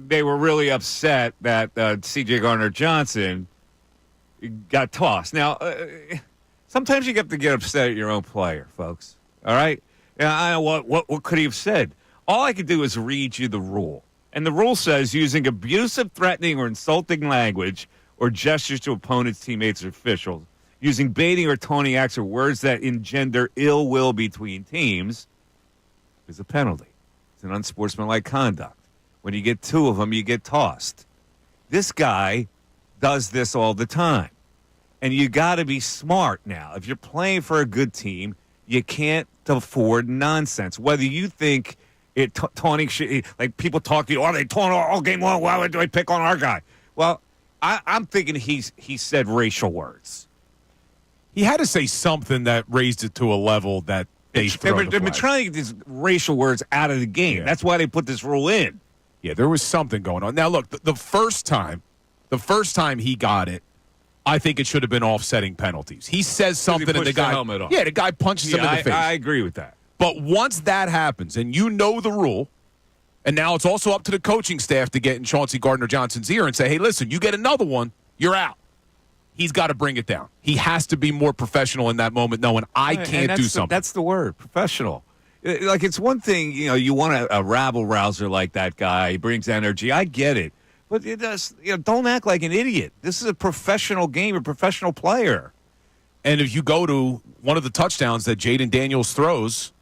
they were really upset that C.J. Gardner-Johnson got tossed. Now, sometimes you have to get upset at your own player, folks. All right? I know what could he have said? All I could do is read you the rule. And the rule says using abusive, threatening, or insulting language or gestures to opponents, teammates, or officials, using baiting or taunting acts or words that engender ill will between teams is a penalty. It's an unsportsmanlike conduct. When you get two of them, you get tossed. This guy does this all the time. And you got to be smart now. If you're playing for a good team, you can't afford nonsense. Whether you think taunting shit, like people talk to you, they taunt all game long. Why do I pick on our guy? Well, I'm thinking he said racial words. He had to say something that raised it to a level that they've been trying to get these racial words out of the game. Yeah. That's why they put this rule in. Yeah, there was something going on. Now, look, the first time he got it, I think it should have been offsetting penalties. He says something and the guy, the guy punches him in the face. I agree with that. But once that happens and you know the rule, and now it's also up to the coaching staff to get in Chauncey Gardner-Johnson's ear and say, hey, listen, you get another one, you're out. He's got to bring it down. He has to be more professional in that moment, knowing I can't do something. That's the word, professional. Like, it's one thing, you want a rabble-rouser like that guy. He brings energy. I get it. But it does, don't act like an idiot. This is a professional game, a professional player. And if you go to one of the touchdowns that Jaden Daniels throws,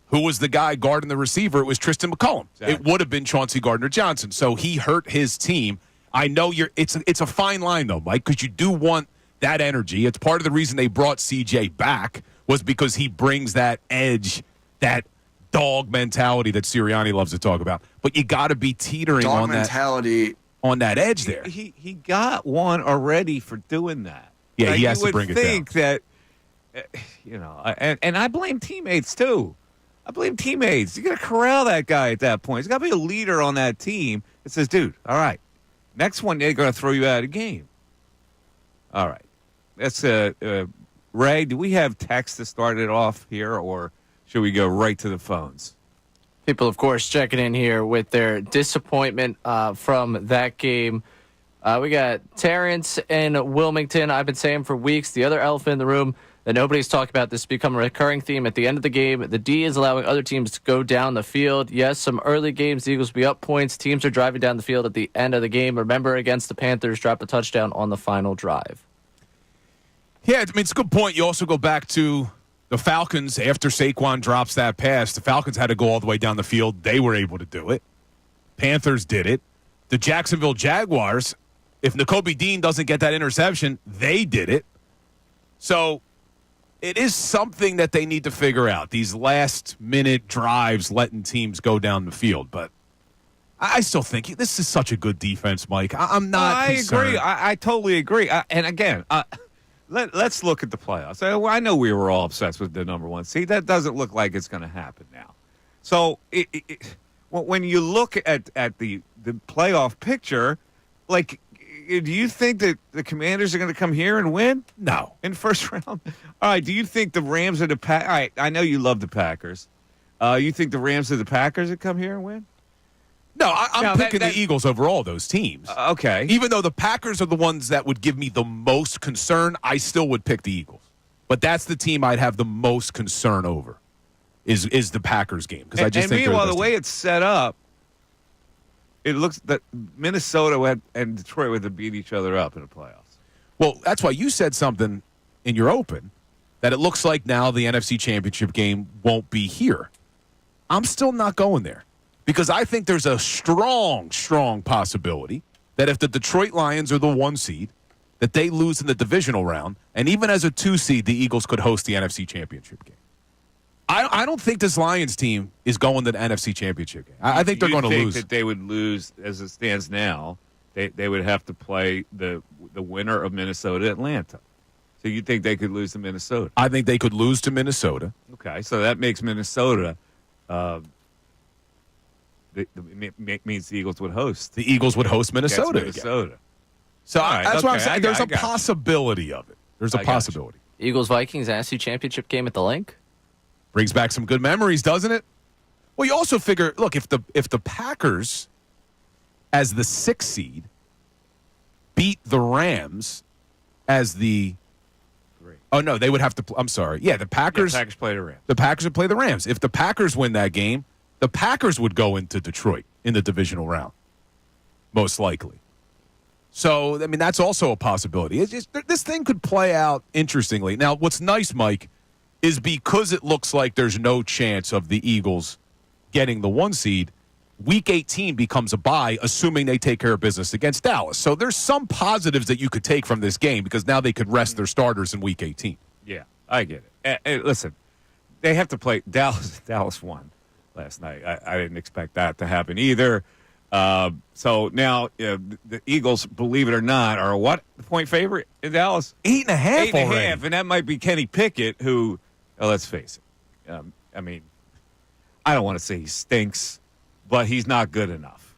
who was the guy guarding the receiver? It was Tristan McCullum. Exactly. It would have been Chauncey Gardner-Johnson. So he hurt his team. I know it's a fine line, though, Mike, because you do want that energy. It's part of the reason they brought CJ back was because he brings that edge, that dog mentality that Sirianni loves to talk about. But you got to be teetering on that edge there. He got one already for doing that. Yeah, he has to bring it down. You would think that, and I blame teammates, too. I blame teammates. You got to corral that guy at that point. There's got to be a leader on that team that says, dude, all right, next one, they're going to throw you out of the game. All right. That's Ray, do we have text to start it off here, or should we go right to the phones? People, of course, checking in here with their disappointment from that game. We got Terrence in Wilmington. I've been saying for weeks, the other elephant in the room that nobody's talked about. This become a recurring theme at the end of the game. The D is allowing other teams to go down the field. Yes, some early games, the Eagles will be up points. Teams are driving down the field at the end of the game. Remember, against the Panthers, dropped a touchdown on the final drive. Yeah, it's a good point. You also go back to the Falcons. After Saquon drops that pass, the Falcons had to go all the way down the field. They were able to do it. Panthers did it. The Jacksonville Jaguars, if Nakobe Dean doesn't get that interception, they did it. So it is something that they need to figure out, these last-minute drives letting teams go down the field. But I still think this is such a good defense, Mike. I'm not concerned. Agree. I totally agree. And again, let's look at the playoffs. I know we were all obsessed with the number one seed. That doesn't look like it's going to happen now. So when you look at the playoff picture, like, do you think that the Commanders are going to come here and win? No. In the first round? All right, do you think the Rams are the Packers? All right, I know you love the Packers. You think the Rams are the Packers that come here and win? No, I'm picking the Eagles over all those teams. Okay. Even though the Packers are the ones that would give me the most concern, I still would pick the Eagles. But that's the team I'd have the most concern over is the Packers game. Because I just think meanwhile, the way it's set up, it looks that Minnesota and Detroit would have beat each other up in the playoffs. Well, that's why you said something in your open, that it looks like now the NFC Championship game won't be here. I'm still not going there because I think there's a strong, strong possibility that if the Detroit Lions are the 1 seed, that they lose in the divisional round, and even as a 2 seed, the Eagles could host the NFC Championship game. I don't think this Lions team is going to the NFC Championship game. I think they're going to lose. You think that they would lose as it stands now? They would have to play the winner of Minnesota-Atlanta. So you think they could lose to Minnesota? I think they could lose to Minnesota. Okay, so that makes Minnesota means the Eagles would host. The Eagles would host Minnesota. Minnesota. So that's what I'm saying. There's a possibility of it. There's a possibility. Eagles-Vikings NFC Championship game at the Link. Brings back some good memories, doesn't it? Well, you also figure, look, if the Packers as the 6th seed beat the Rams as the – oh, no, they would have to – I'm sorry. Yeah, the Packers play the Rams. The Packers would play the Rams. If the Packers win that game, the Packers would go into Detroit in the divisional round, most likely. So, I mean, that's also a possibility. It's just, this thing could play out interestingly. Now, what's nice, Mike, is because it looks like there's no chance of the Eagles getting the 1 seed, Week 18 becomes a bye, assuming they take care of business against Dallas. So there's some positives that you could take from this game because now they could rest their starters in Week 18. Yeah, I get it. Listen, they have to play Dallas. Dallas won last night. I didn't expect that to happen either. So now the Eagles, believe it or not, are what point favorite in Dallas? 8.5 already. And that might be Kenny Pickett, who, let's face it. I mean, I don't want to say he stinks, but he's not good enough.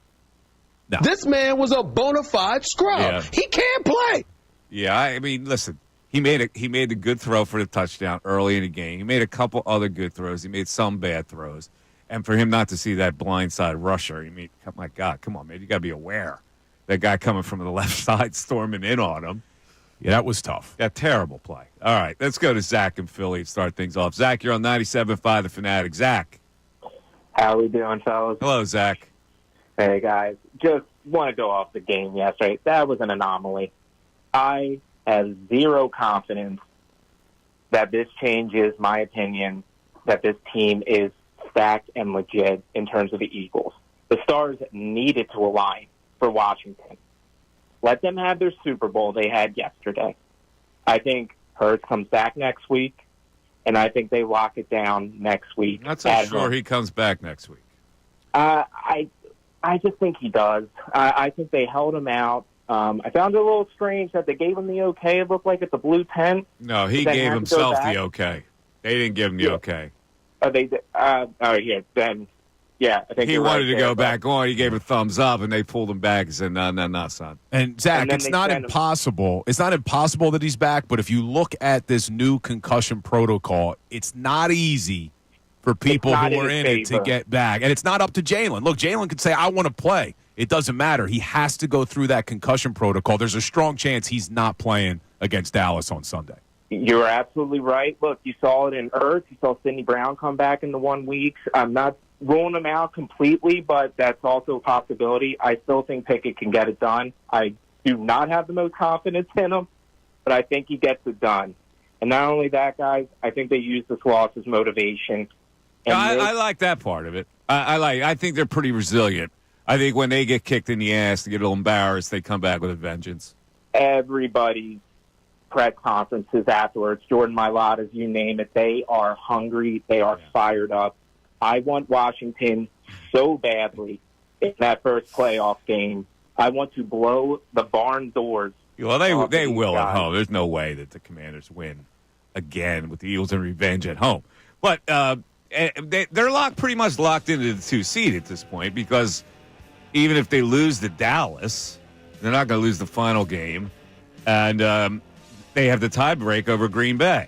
No. This man was a bona fide scrub. Yeah. He can't play. Yeah, I mean, listen, he made a good throw for the touchdown early in the game. He made a couple other good throws. He made some bad throws. And for him not to see that blindside rusher, I mean, my God, come on, man. You got to be aware. That guy coming from the left side storming in on him. Yeah, that was tough. That terrible play. All right, let's go to Zach in Philly and start things off. Zach, you're on 97.5 The Fanatic. Zach. How we doing, fellas? Hello, Zach. Hey, guys. Just want to go off the game yesterday. That was an anomaly. I have zero confidence that this changes my opinion that this team is stacked and legit in terms of the Eagles. The stars needed to align for Washington. Let them have their Super Bowl they had yesterday. I think Hurts comes back next week, and I think they lock it down next week. I'm not so sure he comes back next week. I just think he does. I think they held him out. I found it a little strange that they gave him the okay. It looked like it's a blue tent. No, he gave himself the okay. They didn't give him the okay. Oh, they did. Then, yeah. I think he wanted to go back on. He gave a thumbs up, and they pulled him back and said, no, son. And, Zach, it's not impossible. It's not impossible that he's back, but if you look at this new concussion protocol, it's not easy for people who are in it to get back. And it's not up to Jalen. Look, Jalen could say, I want to play. It doesn't matter. He has to go through that concussion protocol. There's a strong chance he's not playing against Dallas on Sunday. You're absolutely right. Look, you saw it in Ertz. You saw Sidney Brown come back in the 1 week. I'm not ruling him out completely, but that's also a possibility. I still think Pickett can get it done. I do not have the most confidence in him, but I think he gets it done. And not only that, guys, I think they use this loss as motivation. And I like that part of it. I think they're pretty resilient. I think when they get kicked in the ass, they get a little embarrassed, they come back with a vengeance. Everybody's press conferences afterwards, Jordan Mailata, you name it, they are hungry. They are fired up. I want Washington so badly in that first playoff game. I want to blow the barn doors. Well, they will at home. There's no way that the Commanders win again with the Eagles in revenge at home. But they're pretty much locked into the 2 seed at this point because even if they lose to Dallas, they're not going to lose the final game. And they have the tiebreak over Green Bay.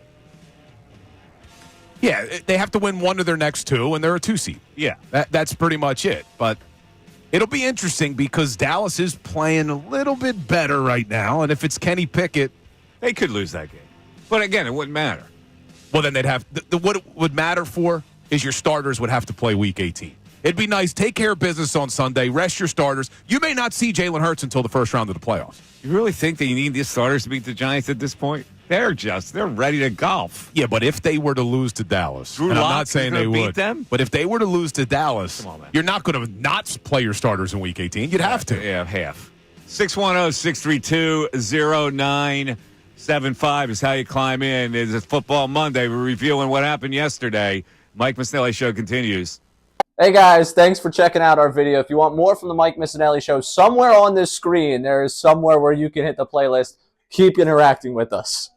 Yeah, they have to win one of their next 2, and they're a 2 seed. Yeah. That's pretty much it. But it'll be interesting because Dallas is playing a little bit better right now, and if it's Kenny Pickett, they could lose that game. But again, it wouldn't matter. Well, then they'd have what it would matter for is your starters would have to play Week 18. It'd be nice. Take care of business on Sunday. Rest your starters. You may not see Jalen Hurts until the first round of the playoffs. You really think that you need these starters to beat the Giants at this point? They're ready to golf. Yeah, but if they were to lose to Dallas, Drew and I'm Lock not saying they beat would, them? But if they were to lose to Dallas, come on, man. You're not going to not play your starters in Week 18. You'd have to. Yeah, half. 610-632-0975 is how you climb in. It's Football Monday. We're reviewing what happened yesterday. Mike Missanelli Show continues. Hey guys, thanks for checking out our video. If you want more from the Mike Missanelli Show, somewhere on this screen, there is somewhere where you can hit the playlist. Keep interacting with us.